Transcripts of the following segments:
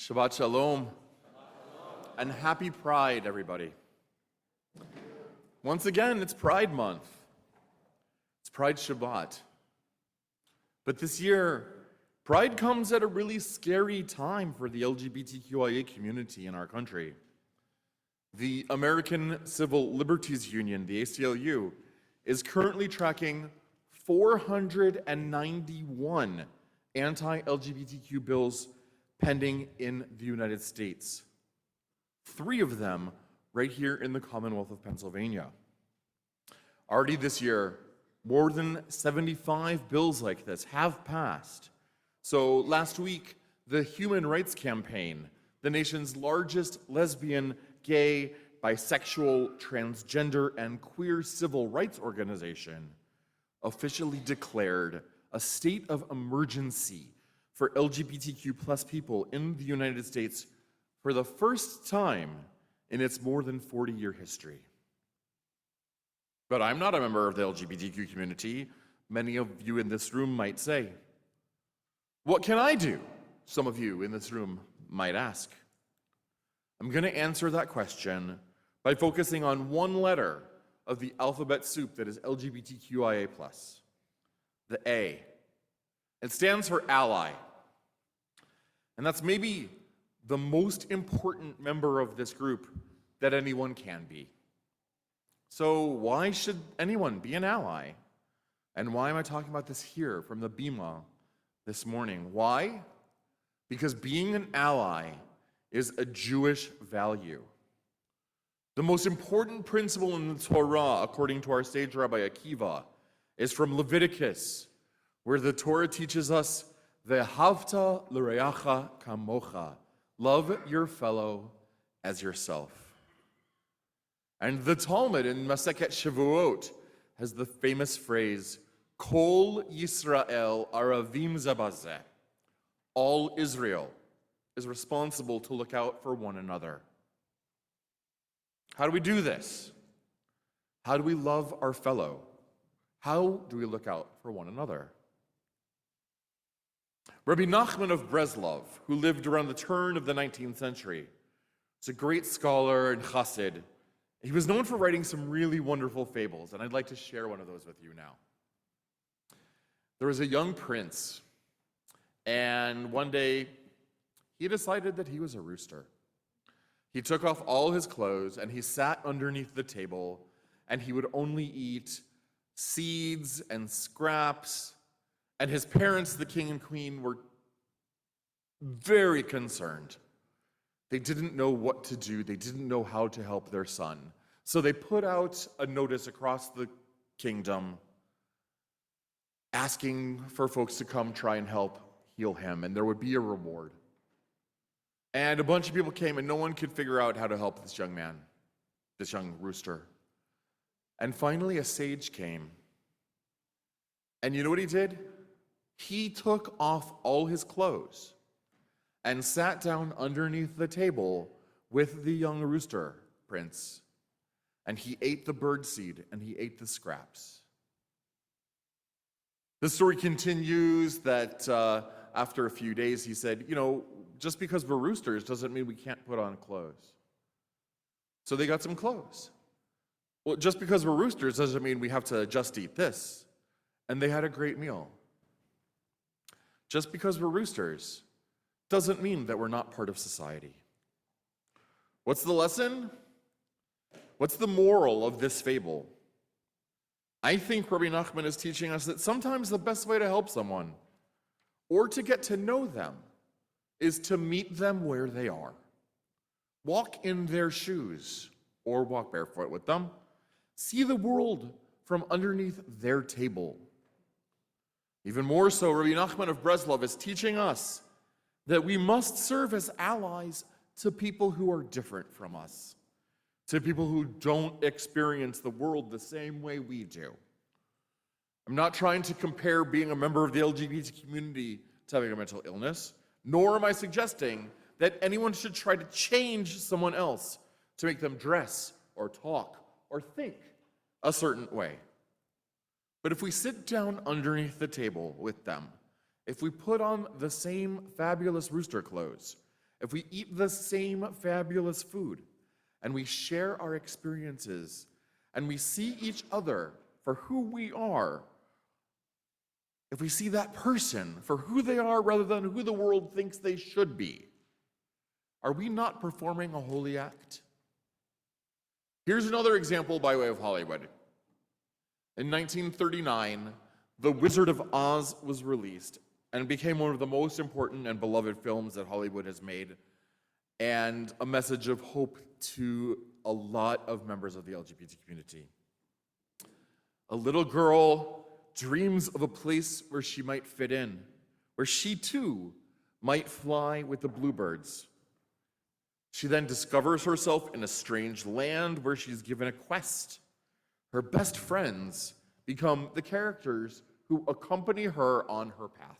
Shabbat Shalom, and happy Pride, everybody. Once again, it's Pride Month. It's Pride Shabbat. But this year, Pride comes at a really scary time for the LGBTQIA community in our country. The American Civil Liberties Union, the ACLU, is currently tracking 491 anti-LGBTQ bills pending in the United States. 3 of them right here in the Commonwealth of Pennsylvania. Already this year, more than 75 bills like this have passed. So last week, the Human Rights Campaign, the nation's largest lesbian, gay, bisexual, transgender, and queer civil rights organization, officially declared a state of emergency for LGBTQ plus people in the United States for the first time in its more than 40-year history. But I'm not a member of the LGBTQ community, many of you in this room might say. What can I do? Some of you in this room might ask. I'm going to answer that question by focusing on one letter of the alphabet soup that is LGBTQIA+, the A. It stands for ally. And that's maybe the most important member of this group that anyone can be. So why should anyone be an ally? And why am I talking about this here from the Bima this morning? Why? Because being an ally is a Jewish value. The most important principle in the Torah, according to our sage Rabbi Akiva, is from Leviticus, where the Torah teaches us, Ve'ahavta l'reacha kamocha, love your fellow as yourself. And the Talmud in Masechet Shavuot has the famous phrase, Kol Yisrael aravim zabazeh. All Israel is responsible to look out for one another. How do we do this? How do we love our fellow? How do we look out for one another? Rabbi Nachman of Breslov, who lived around the turn of the 19th century, is a great scholar and chassid. He was known for writing some really wonderful fables, and I'd like to share one of those with you now. There was a young prince, and one day he decided that he was a rooster. He took off all his clothes, and he sat underneath the table, and he would only eat seeds and scraps. And his parents, the king and queen, were very concerned. They didn't know what to do. They didn't know how to help their son. So they put out a notice across the kingdom asking for folks to come try and help heal him, and there would be a reward. And a bunch of people came, and no one could figure out how to help this young man, this young rooster. And finally, a sage came. And you know what he did? He took off all his clothes and sat down underneath the table with the young rooster prince. And he ate the birdseed and he ate the scraps. The story continues that after a few days, he said, just because we're roosters doesn't mean we can't put on clothes. So they got some clothes. Well, just because we're roosters doesn't mean we have to just eat this. And they had a great meal. Just because we're roosters doesn't mean that we're not part of society. What's the lesson? What's the moral of this fable? I think Rabbi Nachman is teaching us that sometimes the best way to help someone or to get to know them is to meet them where they are. Walk in their shoes or walk barefoot with them. See the world from underneath their table. Even more so, Rabbi Nachman of Breslov is teaching us that we must serve as allies to people who are different from us, to people who don't experience the world the same way we do. I'm not trying to compare being a member of the LGBT community to having a mental illness, nor am I suggesting that anyone should try to change someone else to make them dress or talk or think a certain way. But if we sit down underneath the table with them, if we put on the same fabulous rooster clothes if we eat the same fabulous food, and we share our experiences, and we see each other for who we are, if we see that person for who they are rather than who the world thinks they should be, are we not performing a holy act? Here's another example by way of Hollywood. In 1939, The Wizard of Oz was released and became one of the most important and beloved films that Hollywood has made, and a message of hope to a lot of members of the LGBT community. A little girl dreams of a place where she might fit in, where she too might fly with the bluebirds. She then discovers herself in a strange land where she's given a quest. Her best friends become the characters who accompany her on her path.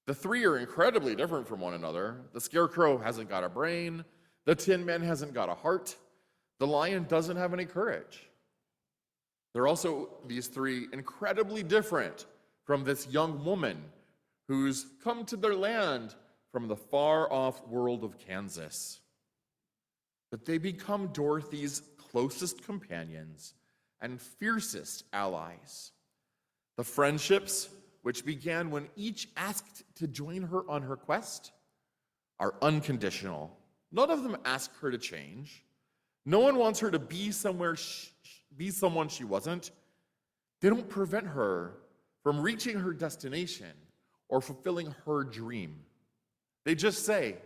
The three are incredibly different from one another. The Scarecrow hasn't got a brain. The Tin Man hasn't got a heart. The Lion doesn't have any courage. They're also, these three, incredibly different from this young woman who's come to their land from the far-off world of Kansas. But they become Dorothy's closest companions and fiercest allies. The friendships, which began when each asked to join her on her quest, are unconditional. None of them ask her to change. No one wants her to be someone she wasn't. They don't prevent her from reaching her destination or fulfilling her dream. They just say,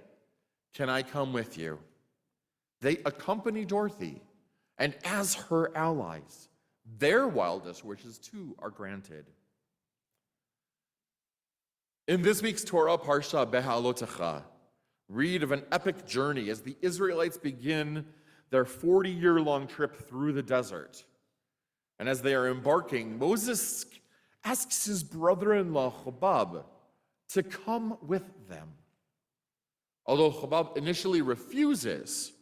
"Can I come with you?" They accompany Dorothy, and as her allies, their wildest wishes too are granted. In this week's Torah Parsha Beha'alotecha, read of an epic journey as the Israelites begin their 40-year-long trip through the desert. And as they are embarking, Moses asks his brother-in-law Chobab to come with them. Although Chobab initially refuses,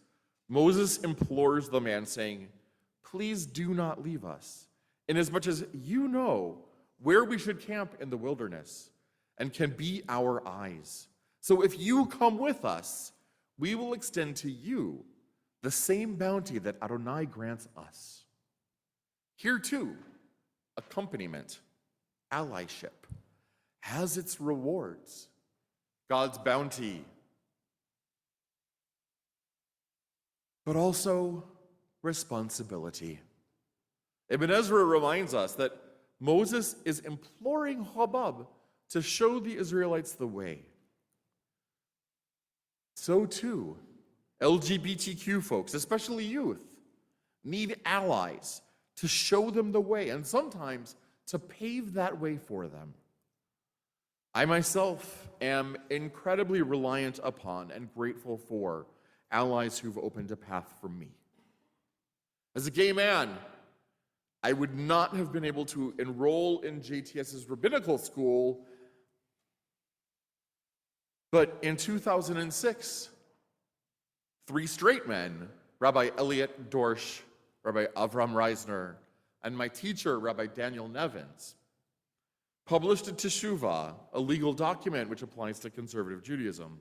Moses implores the man, saying, "Please do not leave us, inasmuch as you know where we should camp in the wilderness and can be our eyes. So if you come with us, we will extend to you the same bounty that Adonai grants us." Here too, accompaniment, allyship, has its rewards. God's bounty, but also responsibility. Ibn Ezra reminds us that Moses is imploring Chobab to show the Israelites the way. So too, LGBTQ folks, especially youth, need allies to show them the way and sometimes to pave that way for them. I myself am incredibly reliant upon and grateful for allies who've opened a path for me. As a gay man, I would not have been able to enroll in JTS's rabbinical school, but in 2006, three straight men, Rabbi Elliot Dorsch, Rabbi Avram Reisner, and my teacher, Rabbi Daniel Nevins, published a teshuvah, a legal document which applies to conservative Judaism,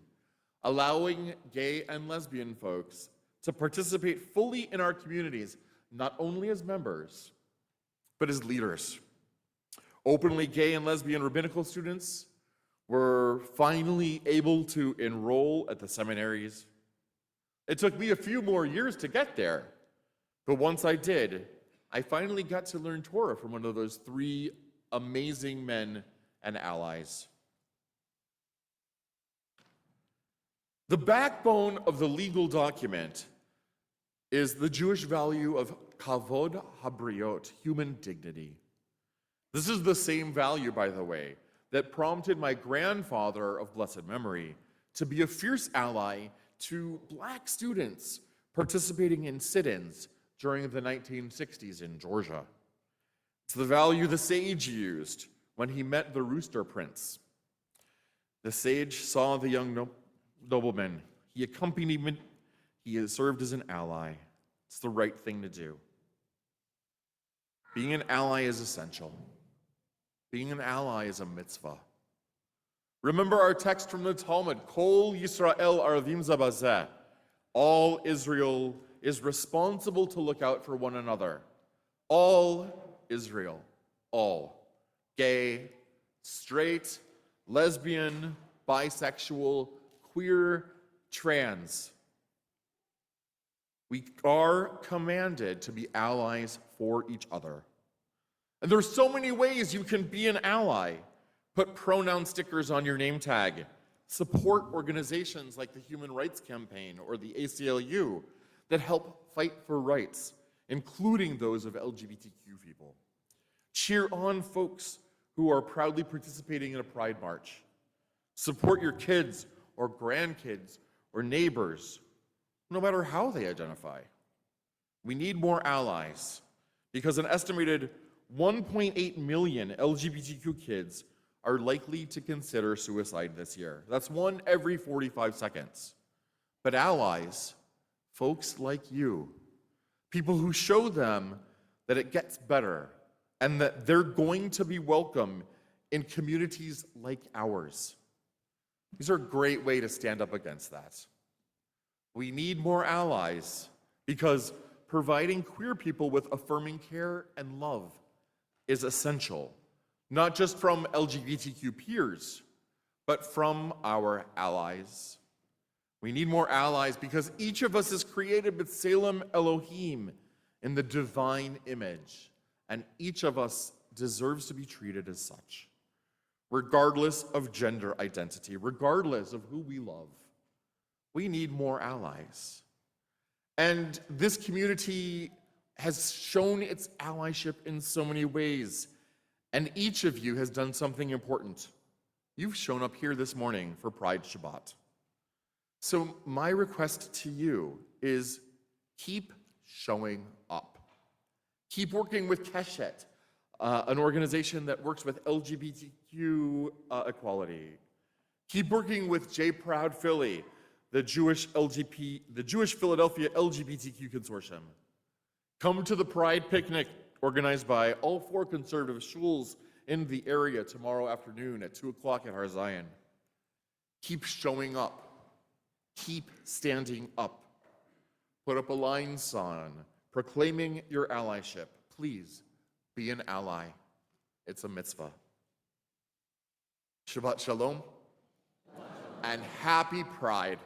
allowing gay and lesbian folks to participate fully in our communities, not only as members, but as leaders. Openly gay and lesbian rabbinical students were finally able to enroll at the seminaries. It took me a few more years to get there, but once I did, I finally got to learn Torah from one of those three amazing men and allies. The backbone of the legal document is the Jewish value of kavod habriot, human dignity. This is the same value, by the way, that prompted my grandfather of blessed memory to be a fierce ally to black students participating in sit-ins during the 1960s in Georgia. It's the value the sage used when he met the Rooster Prince. The sage saw the young nobleman. He accompanied him. He has served as an ally. It's the right thing to do. Being an ally is essential. Being an ally is a mitzvah. Remember our text from the Talmud, Kol Yisrael Aravim Zabazeh. All Israel is responsible to look out for one another. All Israel. All. Gay, straight, lesbian, bisexual, queer, trans. We are commanded to be allies for each other. And there's so many ways you can be an ally. Put pronoun stickers on your name tag. Support organizations like the Human Rights Campaign or the ACLU that help fight for rights, including those of LGBTQ people. Cheer on folks who are proudly participating in a Pride March. Support your kids or grandkids or neighbors, no matter how they identify. We need more allies because an estimated 1.8 million LGBTQ kids are likely to consider suicide this year. That's one every 45 seconds. But allies, folks like you, people who show them that it gets better and that they're going to be welcome in communities like ours. These are a great way to stand up against that. We need more allies because providing queer people with affirming care and love is essential, not just from LGBTQ peers, but from our allies. We need more allies because each of us is created with B'Tselem Elohim in the divine image, and each of us deserves to be treated as such, regardless of gender identity, regardless of who we love. We need more allies. And this community has shown its allyship in so many ways. And each of you has done something important. You've shown up here this morning for Pride Shabbat. So my request to you is keep showing up. Keep working with Keshet, an organization that works with LGBTQ equality. Keep working with J Proud Philly, the Jewish Philadelphia LGBTQ Consortium. Come to the Pride Picnic organized by all 4 conservative shuls in the area tomorrow afternoon at 2 o'clock at Har Zion. Keep showing up. Keep standing up. Put up a line sign proclaiming your allyship. Please be an ally. It's a mitzvah. Shabbat Shalom and happy Pride.